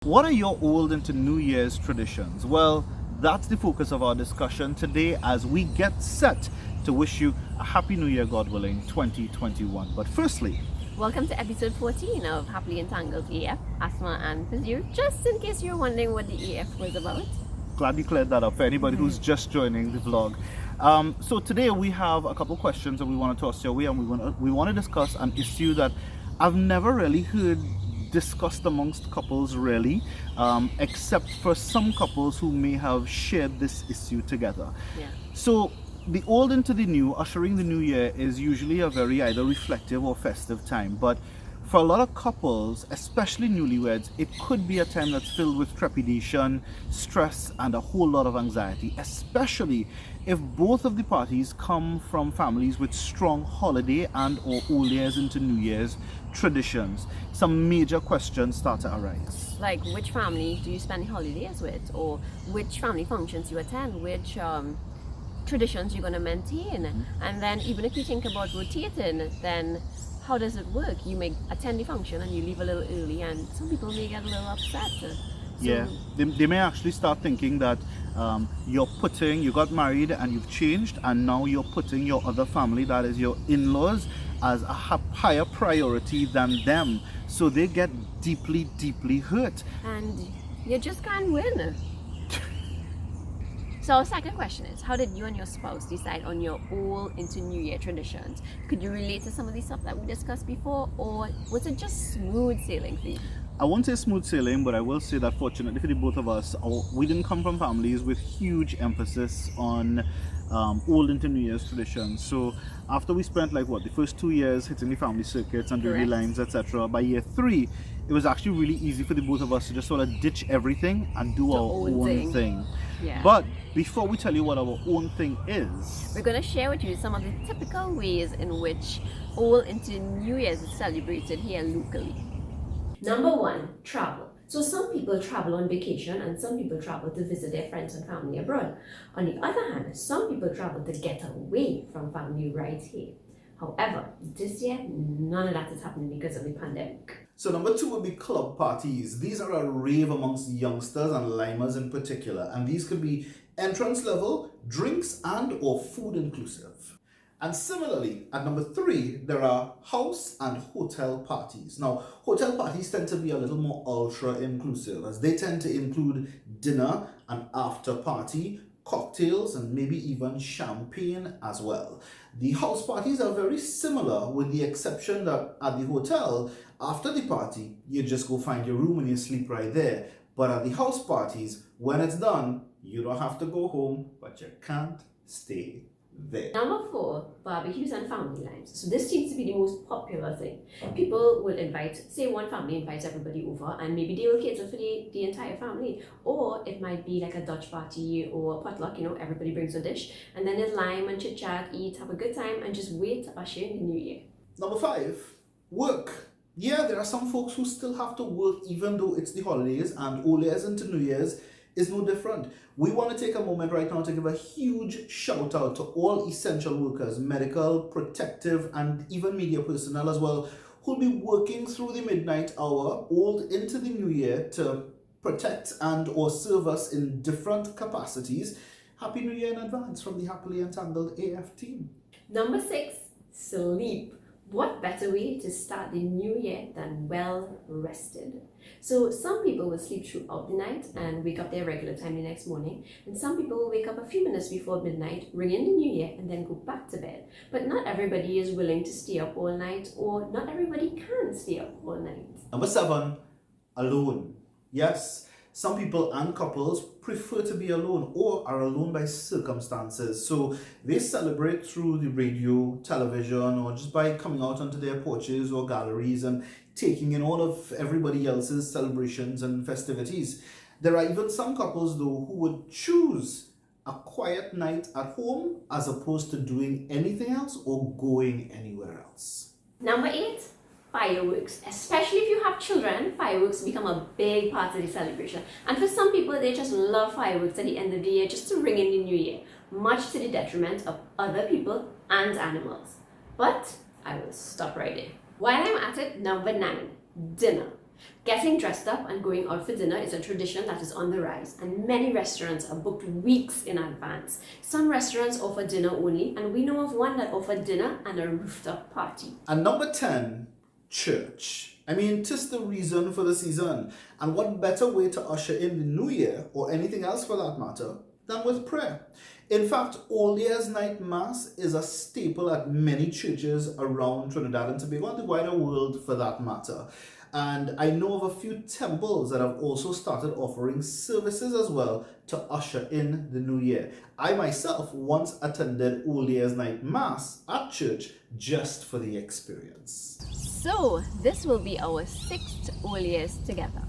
What are your old into New Year's traditions? Well, that's the focus of our discussion today as we get set to wish you a Happy New Year, God willing, 2021. But firstly, Welcome to episode 14 of Happily Entangled AF, Asthma and Physio, just in case you're wondering what the AF was about. glad you cleared that up for anybody who's just joining the vlog. So today we have a couple questions that we want to toss your way, and we want to discuss an issue that I've never really heard discussed amongst couples really, except for some couples who may have shared this issue together. Yeah. So the old into the new, ushering the new year, is usually a very either reflective or festive time, but for a lot of couples, especially newlyweds, it could be a time that's filled with trepidation, stress, and a whole lot of anxiety, especially if both of the parties come from families with strong holiday and or old years into New Year's traditions. Some major questions start to arise. Like, which family do you spend the holidays with? Or which family functions you attend? Which traditions you're going to maintain? And then even if you think about rotating, then how does it work? You may attend the function and you leave a little early, and some people may get a little upset. Yeah, they may actually start thinking that you got married and you've changed, and now you're putting your other family, that is your in-laws, as a higher priority than them. So they get deeply, deeply hurt. And you just can't win. So our second question is, how did you and your spouse decide on your old into New Year traditions? Could you relate to some of the stuff that we discussed before, or was it just smooth sailing for you? I won't say smooth sailing, but I will say that fortunately for the both of us, we didn't come from families with huge emphasis on old into New Year's traditions. So after we spent the first 2 years hitting the family circuits and doing the lines, etc., by year 3, it was actually really easy for the both of us to just sort of ditch everything and do our own thing. Yeah. But before we tell you what our own thing is, we're going to share with you some of the typical ways in which old into New Year's is celebrated here locally. Number 1, travel. So some people travel on vacation and some people travel to visit their friends and family abroad. On the other hand, some people travel to get away from family right here. However, this year, none of that is happening because of the pandemic. So number 2 would be club parties. These are a rave amongst youngsters and limers in particular, and these could be entrance level, drinks and or food inclusive. And similarly, at number 3, there are house and hotel parties. Now, hotel parties tend to be a little more ultra inclusive, as they tend to include dinner, an after party, cocktails, and maybe even champagne as well. The house parties are very similar, with the exception that at the hotel, after the party, you just go find your room and you sleep right there. But at the house parties, when it's done, you don't have to go home, but you can't stay there. Number 4, barbecues and family lines. So this seems to be the most popular thing. People will invite, say one family invites everybody over, and maybe they will cater for the entire family. Or it might be like a Dutch party or a potluck, everybody brings a dish. And then there's lime and chit chat, eat, have a good time, and just wait to usher in the new year. Number 5, work. Yeah, there are some folks who still have to work even though it's the holidays, and old years into New Year's is no different. We want to take a moment right now to give a huge shout out to all essential workers, medical, protective, and even media personnel as well, who'll be working through the midnight hour, old into the new year, to protect and or serve us in different capacities. Happy New Year in advance from the Happily Entangled AF team. Number 6, sleep. What better way to start the new year than well rested? So some people will sleep throughout the night and wake up their regular time the next morning, and some people will wake up a few minutes before midnight, ring in the new year, and then go back to bed. But not everybody is willing to stay up all night, or not everybody can stay up all night. Number 7, alone. Yes, some people and couples prefer to be alone or are alone by circumstances. So they celebrate through the radio, television, or just by coming out onto their porches or galleries and taking in all of everybody else's celebrations and festivities. There are even some couples though who would choose a quiet night at home as opposed to doing anything else or going anywhere else. Number 8, fireworks. Especially if you have children, fireworks become a big part of the celebration. And for some people, they just love fireworks at the end of the year just to ring in the new year, much to the detriment of other people and animals. But I will stop right there. While I'm at it, number 9, dinner. Getting dressed up and going out for dinner is a tradition that is on the rise, and many restaurants are booked weeks in advance. Some restaurants offer dinner only, and we know of one that offered dinner and a rooftop party. And number 10, church. I mean, 'tis the reason for the season. And what better way to usher in the new year, or anything else for that matter, than with prayer? In fact, All Year's Night Mass is a staple at many churches around Trinidad and Tobago and the wider world for that matter. And I know of a few temples that have also started offering services as well to usher in the new year. I myself once attended All Year's Night Mass at church just for the experience. So, this will be our 6th All Years together.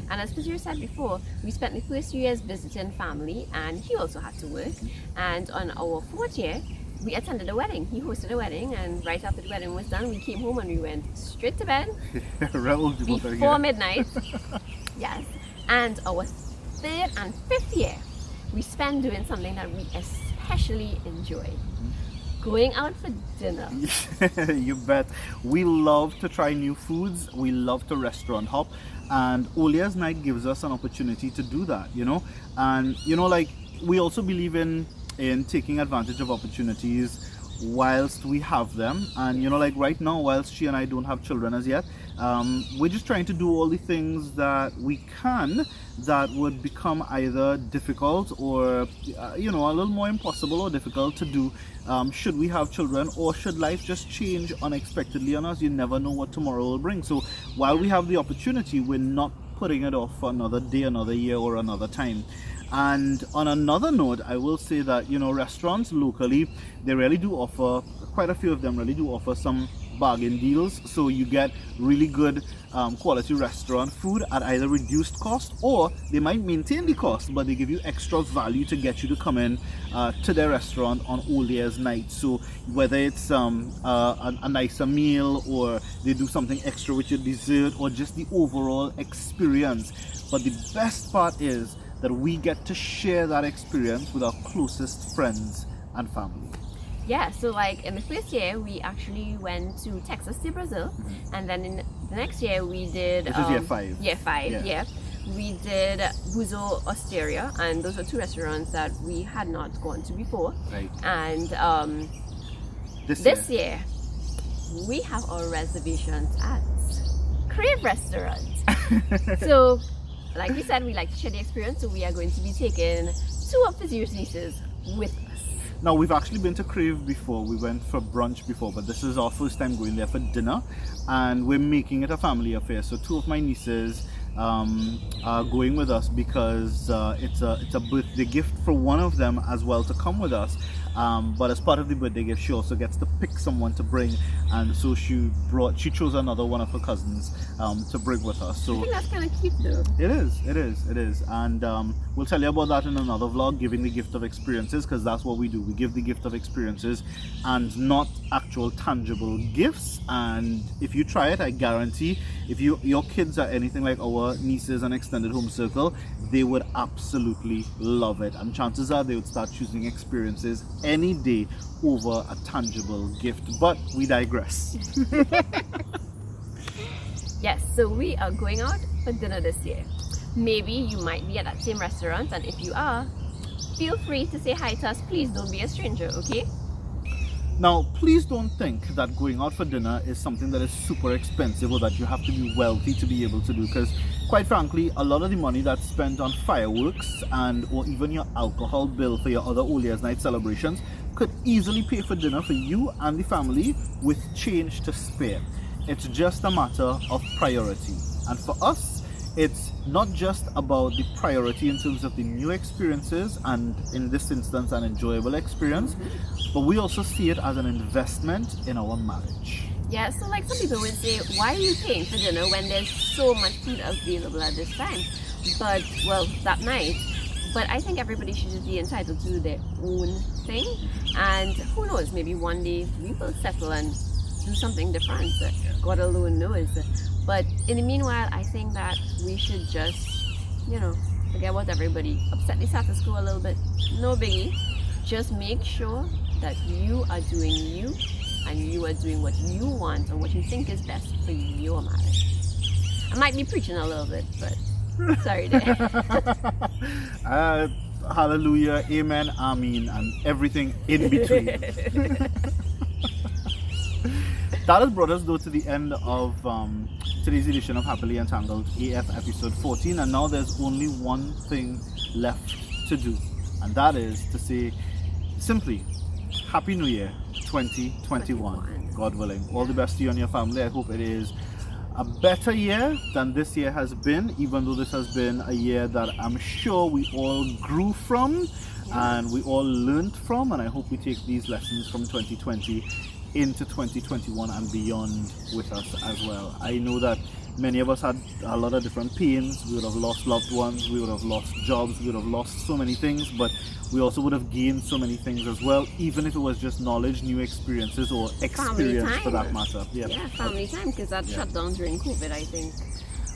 And as Peter said before, we spent the first 2 years visiting family, and he also had to work. And on our 4th year, we attended a wedding. He hosted a wedding, and right after the wedding was done, we came home and we went straight to bed before midnight. Yes. And our 3rd and 5th year, we spent doing something that we especially enjoy. Going out for dinner. You bet. We love to try new foods. We love to restaurant hop. And All Year's Night gives us an opportunity to do that, And, like, we also believe in taking advantage of opportunities whilst we have them. And, like right now, whilst she and I don't have children as yet, we're just trying to do all the things that we can that would become either difficult or, a little more impossible or difficult to do should we have children, or should life just change unexpectedly on us. You never know what tomorrow will bring. So while we have the opportunity, we're not putting it off for another day, another year, or another time. And on another note, I will say that, restaurants locally, they really do offer, quite a few of them really do offer some bargain deals. So you get really good quality restaurant food at either reduced cost, or they might maintain the cost, but they give you extra value to get you to come in to their restaurant on All Year's Night. So whether it's a nicer meal, or they do something extra with your dessert, or just the overall experience. But the best part is that we get to share that experience with our closest friends and family. Yeah, so like in the first year, we actually went to Texas to Brazil, and then in the next year we did... This is year 5. Year 5, yeah. We did Buzo Osteria, and those were 2 restaurants that we had not gone to before. Right. And this year, we have our reservations at Crave Restaurant. So, like we said, we like to share the experience, so we are going to be taking 2 of Fuzzy's nieces with us. Now, we've actually been to Crave before. We went for brunch before, but this is our first time going there for dinner, and we're making it a family affair. So 2 of my nieces are going with us because it's a birthday gift for one of them as well to come with us. But as part of the birthday gift, she also gets to pick someone to bring, and so she chose another one of her cousins to bring with her. So I think that's kind of cute though. It is, and we'll tell you about that in another vlog, giving the gift of experiences, because that's what we do. We give the gift of experiences and not actual tangible gifts. And if you try it, I guarantee, if your kids are anything like our nieces and extended home circle, they would absolutely love it, and chances are they would start choosing experiences any day over a tangible gift. But we digress. Yes, so we are going out for dinner this year. Maybe you might be at that same restaurant, and if you are, feel free to say hi to us. Please don't be a stranger, okay? Now, please don't think that going out for dinner is something that is super expensive, or that you have to be wealthy to be able to do, because quite frankly, a lot of the money that's spent on fireworks or even your alcohol bill for your other All Year's Night celebrations could easily pay for dinner for you and the family with change to spare. It's just a matter of priority. And for us, it's not just about the priority in terms of the new experiences, and in this instance an enjoyable experience, but we also see it as an investment in our marriage. Yeah, so like some people would say, why are you paying for dinner when there's so much food available at this time? But, well, that night. But I think everybody should just be entitled to their own thing. And who knows, maybe one day we will settle and do something different. God alone knows. But in the meanwhile, I think that we should just, forget about everybody. Upset the status quo a little bit. No biggie. Just make sure that you are doing you, and you are doing what you want and what you think is best for your marriage. I might be preaching a little bit, but sorry there. Hallelujah, amen, amen, and everything in between. That has brought us though to the end of today's edition of Happily Entangled AF episode 14, and now there's only one thing left to do, and that is to say simply Happy New Year 2021, God willing. All the best to you and your family. I hope it is a better year than this year has been, even though this has been a year that I'm sure we all grew from and we all learned from, and I hope we take these lessons from 2020 into 2021 and beyond with us as well. I know that many of us had a lot of different pains. We would have lost loved ones, we would have lost jobs, we would have lost so many things, but we also would have gained so many things as well, even if it was just knowledge, new experiences, or experience for that matter. Yeah, family time, because that shut down during COVID, I think.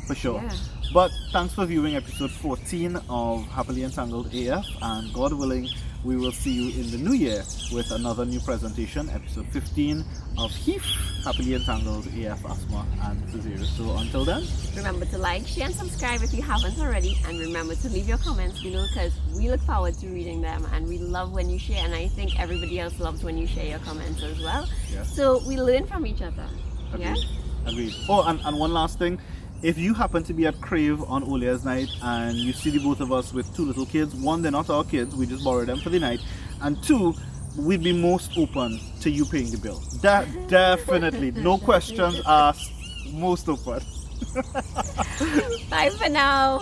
For sure. Yeah. But thanks for viewing episode 14 of Happily Entangled AF, and God willing, we will see you in the new year with another new presentation, episode 15 of HEAF, Happily Entangled AF, Asma and Fuzz. So until then, remember to like, share and subscribe if you haven't already, and remember to leave your comments below, because we look forward to reading them and we love when you share, and I think everybody else loves when you share your comments as well. Yeah. So we learn from each other. Agreed. Agreed. Oh, and one last thing. If you happen to be at Crave on Olia's night and you see the both of us with two little kids, one, they're not our kids, we just borrowed them for the night, and two, we'd be most open to you paying the bill. Definitely, no questions asked, most open. Bye for now.